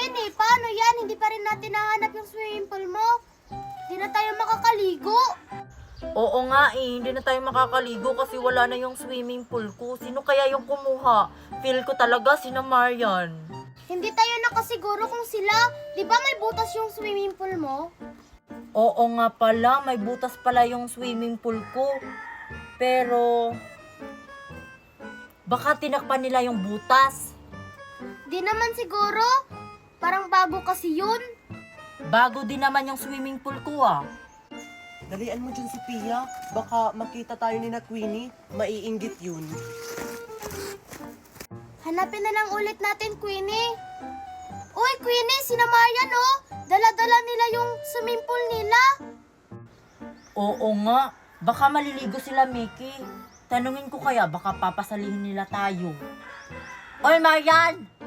Queenie, paano yan? Hindi pa rin natin nahanap yung swimming pool mo. Hindi na tayo makakaligo. Oo nga hindi na tayo makakaligo kasi wala na yung swimming pool ko. Sino kaya yung kumuha? Feel ko talaga sina Marian. Hindi tayo nakasiguro kung sila. Di ba may butas yung swimming pool mo? Oo nga pala, may butas pala yung swimming pool ko. Pero, baka tinakpan nila yung butas. Di naman siguro. Parang bago kasi yun. Bago din naman yung swimming pool ko ah. Dalian mo dyan si Pia. Baka makita tayo ni na Queenie. Maiinggit yun. Hanapin na lang ulit natin, Queenie. Uy, Queenie, sina Marian, oh. Dala-dala nila yung swimming pool nila. Oo nga, baka maliligo sila Mickey. Tanungin ko kaya baka papasalihin nila tayo. Oy Marian!